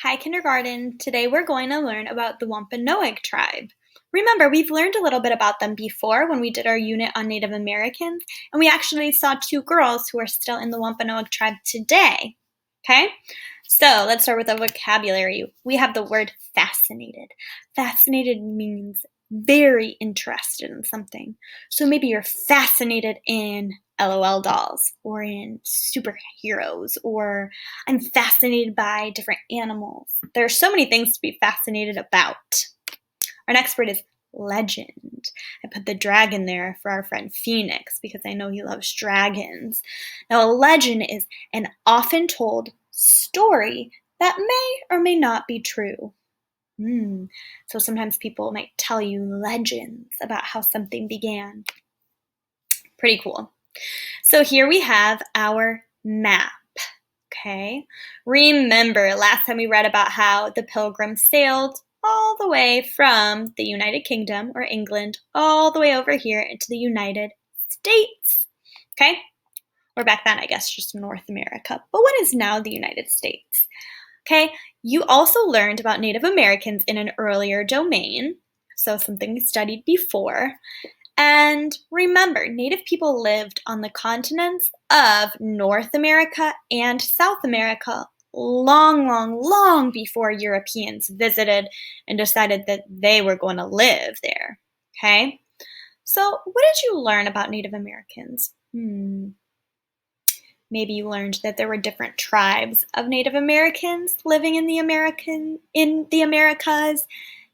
Hi, kindergarten. Today we're going to learn about the Wampanoag Tribe. Remember, we've learned a little bit about them before when we did our unit on Native Americans, and we actually saw two girls who are still in the Wampanoag Tribe today. Okay? So let's start with the vocabulary. We have the word fascinated. Fascinated means very interested in something. So maybe you're fascinated in LOL dolls or in superheroes, or I'm fascinated by different animals. There are so many things to be fascinated about. Our next word is legend. I put the dragon there for our friend Phoenix because I know he loves dragons. Now, a legend is an often told story that may or may not be true. So sometimes people might tell you legends about how something began. Pretty cool. So here we have our map. Okay, remember last time we read about how the Pilgrim sailed all the way from the United Kingdom or England all the way over here into the United States. Okay, or back then I guess just North America, but what is now the United States? Okay, you also learned about Native Americans in an earlier domain, so something we studied before. And remember, Native people lived on the continents of North America and South America long before Europeans visited and decided that they were going to live there. Okay? So, what did you learn about Native Americans? Maybe you learned that there were different tribes of Native Americans living in the Americas.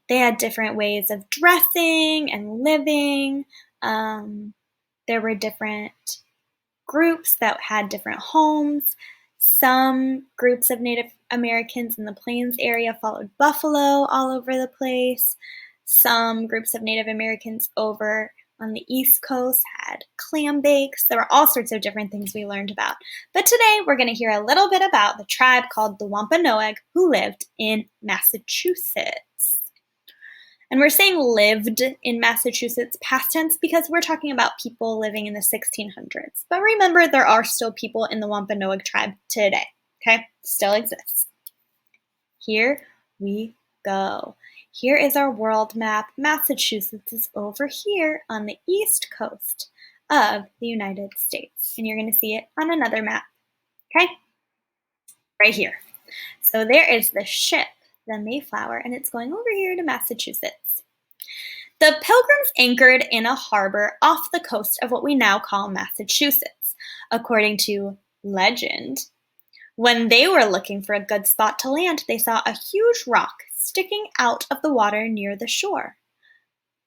They had different ways of dressing and living. There were different groups that had different homes. Some groups of Native Americans in the Plains area followed buffalo all over the place. Some groups of Native Americans over on the East Coast had clam bakes. There were all sorts of different things we learned about. But today we're going to hear a little bit about the tribe called the Wampanoag who lived in Massachusetts. And we're saying lived in Massachusetts past tense because we're talking about people living in the 1600s. But remember, there are still people in the Wampanoag tribe today. Okay? Still exists. Here we go. Here is our world map. Massachusetts is over here on the east coast of the United States. And you're going to see it on another map. Okay? Right here. So there is the ship, the Mayflower, and it's going over here to Massachusetts. The Pilgrims anchored in a harbor off the coast of what we now call Massachusetts. According to legend, when they were looking for a good spot to land, they saw a huge rock sticking out of the water near the shore.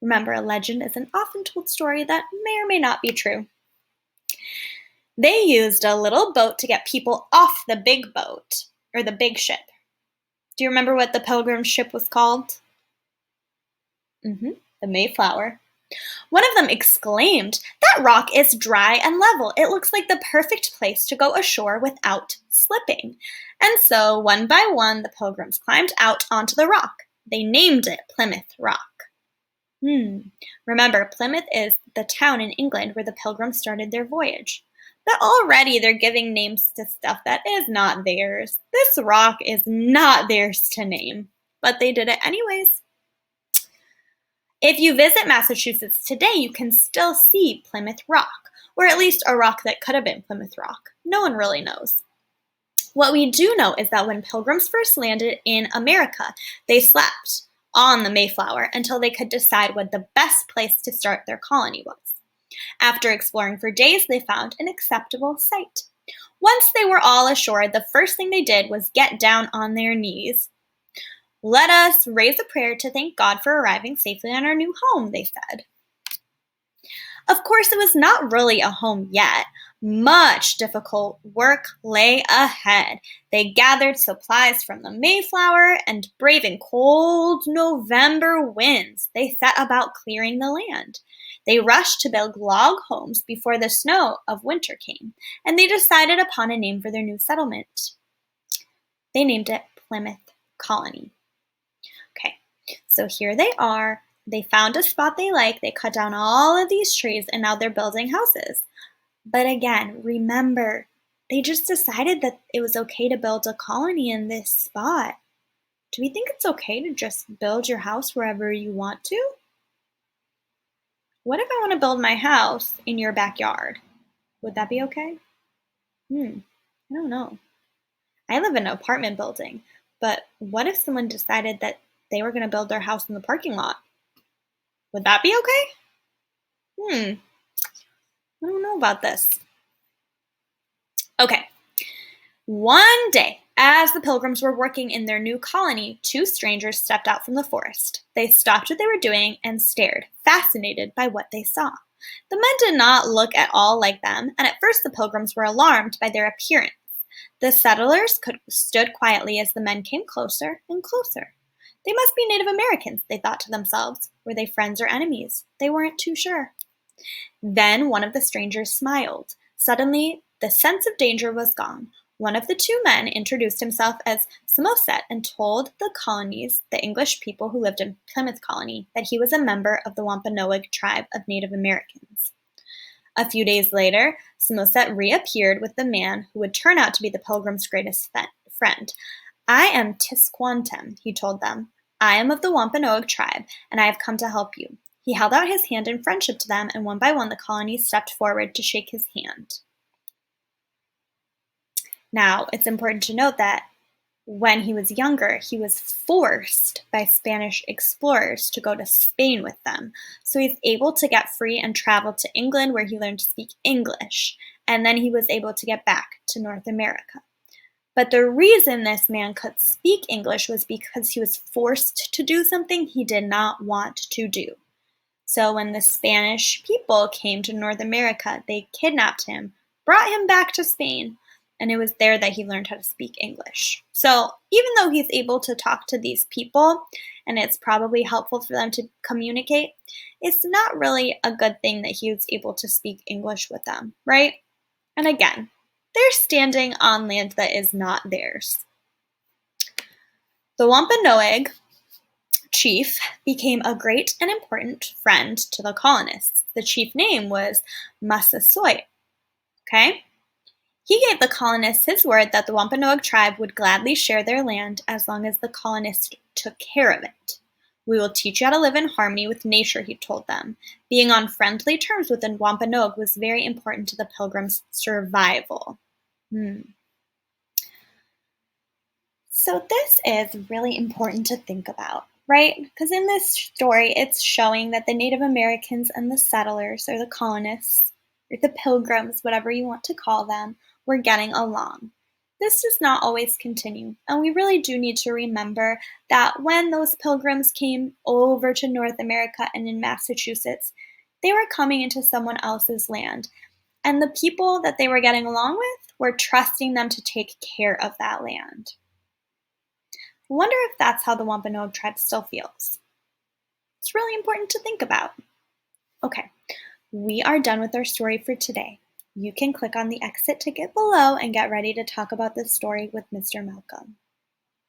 Remember, a legend is an often told story that may or may not be true. They used a little boat to get people off the big boat, or the big ship. Do you remember what the Pilgrim ship was called? The Mayflower. One of them exclaimed, "That rock is dry and level. It looks like the perfect place to go ashore without slipping." And so, one by one, the Pilgrims climbed out onto the rock. They named it Plymouth Rock. Remember, Plymouth is the town in England where the Pilgrims started their voyage. But already they're giving names to stuff that is not theirs. This rock is not theirs to name, but they did it anyways. If you visit Massachusetts today, you can still see Plymouth Rock, or at least a rock that could have been Plymouth Rock. No one really knows. What we do know is that when Pilgrims first landed in America, they slept on the Mayflower until they could decide what the best place to start their colony was. After exploring for days, they found an acceptable site. Once they were all ashore, the first thing they did was get down on their knees. "Let us raise a prayer to thank God for arriving safely on our new home," they said. Of course, it was not really a home yet. Much difficult work lay ahead. They gathered supplies from the Mayflower, and braving cold November winds, they set about clearing the land. They rushed to build log homes before the snow of winter came, and they decided upon a name for their new settlement. They named it Plymouth Colony. Okay, so here they are. They found a spot they like. They cut down all of these trees, and now they're building houses. But again, remember, they just decided that it was okay to build a colony in this spot. Do we think it's okay to just build your house wherever you want to? What if I want to build my house in your backyard? Would that be okay? I don't know. I live in an apartment building, but what if someone decided that they were going to build their house in the parking lot? Would that be okay? I don't know about this. Okay. One day, as the Pilgrims were working in their new colony, two strangers stepped out from the forest. They stopped what they were doing and stared, fascinated by what they saw. The men did not look at all like them, and at first the Pilgrims were alarmed by their appearance. The settlers stood quietly as the men came closer and closer. They must be Native Americans, they thought to themselves. Were they friends or enemies? They weren't too sure. Then one of the strangers smiled. Suddenly, the sense of danger was gone. One of the two men introduced himself as Samoset and told the colonies, the English people who lived in Plymouth colony, that he was a member of the Wampanoag Tribe of Native Americans. A few days later, Samoset reappeared with the man who would turn out to be the Pilgrims' greatest friend. I am Tisquantem, he told them. I am of the Wampanoag Tribe, and I have come to help you. He held out his hand in friendship to them, and one by one the colonies stepped forward to shake his hand. Now, it's important to note that when he was younger, he was forced by Spanish explorers to go to Spain with them. So he's able to get free and travel to England, where he learned to speak English. And then he was able to get back to North America. But the reason this man could speak English was because he was forced to do something he did not want to do. So when the Spanish people came to North America, they kidnapped him, brought him back to Spain, and it was there that he learned how to speak English. So even though he's able to talk to these people, and it's probably helpful for them to communicate, it's not really a good thing that he was able to speak English with them, right? And again, they're standing on land that is not theirs. The Wampanoag chief became a great and important friend to the colonists. The chief name was Massasoit. Okay? He gave the colonists his word that the Wampanoag tribe would gladly share their land as long as the colonists took care of it. We will teach you how to live in harmony with nature, he told them. Being on friendly terms with the Wampanoag was very important to the Pilgrims' survival. So this is really important to think about, right? Because in this story, it's showing that the Native Americans and the settlers, or the colonists, or the Pilgrims, whatever you want to call them, were getting along. This does not always continue, and we really do need to remember that when those Pilgrims came over to North America and in Massachusetts, they were coming into someone else's land, and the people that they were getting along with were trusting them to take care of that land. I wonder if that's how the Wampanoag tribe still feels. It's really important to think about. Okay, we are done with our story for today. You can click on the exit ticket below and get ready to talk about this story with Mr. Malcolm.